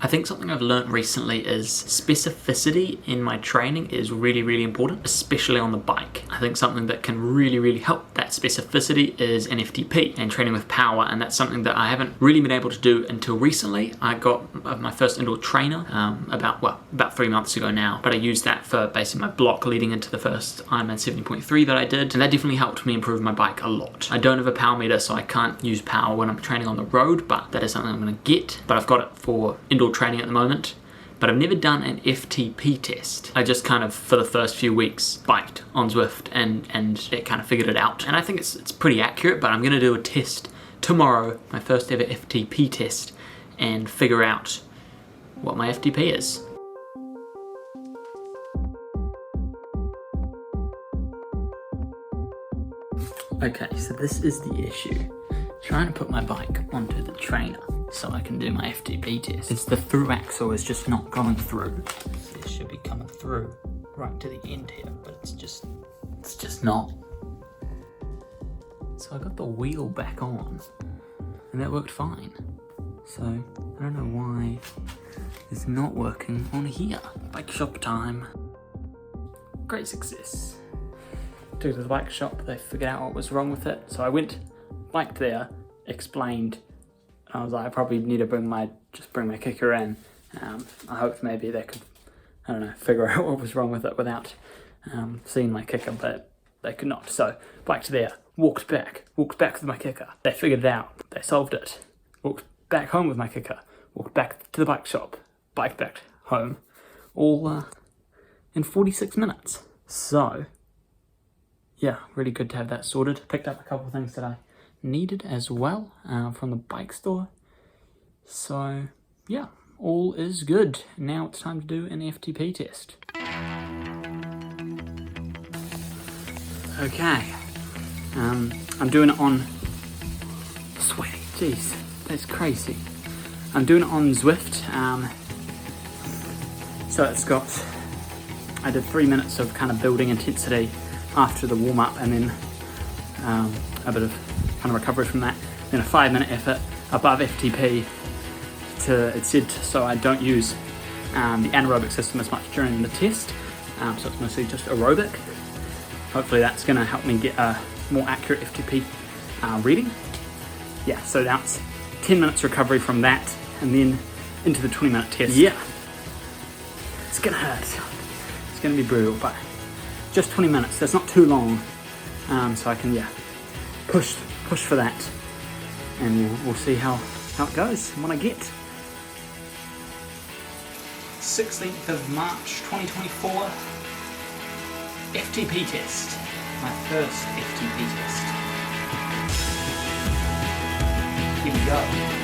I think something I've learned recently is specificity in my training is really, really important, especially on the bike. I think something that can really, really help that specificity is an FTP and training with power, and that's something that I haven't really been able to do until recently. I got my first indoor trainer about 3 months ago now, but I used that for basically my block leading into the first Ironman 70.3 that I did, and that definitely helped me improve my bike a lot. I don't have a power meter, so I can't use power when I'm training on the road, but that is something I'm going to get. But I've got it for indoor training at the moment, but I've never done an FTP test. I just kind of, for the first few weeks, biked on Zwift and it kind of figured it out. And I think it's pretty accurate, but I'm going to do a test tomorrow, my first ever FTP test, and figure out what my FTP is. Okay, so this is the issue. Trying to put my bike onto the trainer so I can do my FTP test. It's the through axle is just not going through. This should be coming through right to the end here, but it's just not. So I got the wheel back on and that worked fine. So I don't know why it's not working on here. Bike shop time. Great success. Took it to the bike shop, they figured out what was wrong with it. So I went, biked there, explained. I was like, I probably need to bring my kicker in. I hoped maybe they could, I don't know, figure out what was wrong with it without seeing my kicker, but they could not. So biked there, walked back with my kicker. They figured it out, they solved it. Walked back home with my kicker, walked back to the bike shop, biked back home, all in 46 minutes. So yeah, really good to have that sorted. Picked up a couple of things that I needed as well from the bike store. So yeah, all is good. Now it's time to do an FTP test. Okay, I'm doing it on sweaty. Jeez, that's crazy. I'm doing it on Zwift. So it's got, I did 3 minutes of kind of building intensity after the warm-up, and then a bit of kind of recovery from that, then a 5-minute effort above FTP. It said so I don't use the anaerobic system as much during the test, so it's mostly just aerobic. Hopefully that's going to help me get a more accurate FTP reading. Yeah, so that's 10 minutes recovery from that, and then into the 20-minute test. Yeah, it's going to hurt. It's going to be brutal, but just 20 minutes, that's not too long, so I can, push for that, and we'll see how it goes and what I get. 16th of March 2024, FTP test, my first FTP test. Here we go.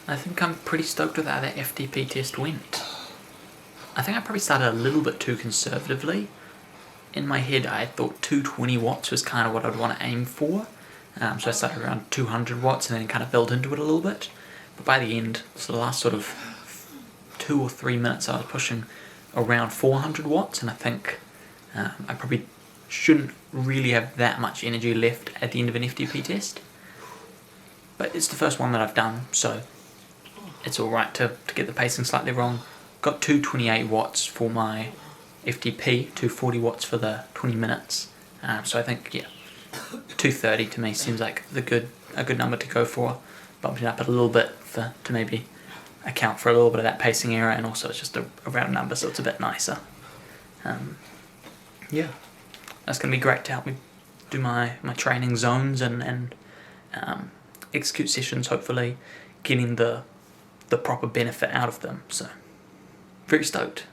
I think I'm pretty stoked with how that FTP test went. I think I probably started a little bit too conservatively. In my head I thought 220 watts was kind of what I'd want to aim for. So I started around 200 watts and then kind of built into it a little bit. But by the end, so the last sort of 2 or 3 minutes, I was pushing around 400 watts, and I think I probably shouldn't really have that much energy left at the end of an FTP test. But it's the first one that I've done, so it's alright to get the pacing slightly wrong. Got 228 watts for my FTP, 240 watts for the 20 minutes. So I think, yeah, 230 to me seems like a good number to go for. Bumped it up a little bit to maybe account for a little bit of that pacing error, and also it's just a round number, so it's a bit nicer. Yeah, that's going to be great to help me do my training zones and execute sessions, hopefully getting the proper benefit out of them. So very stoked.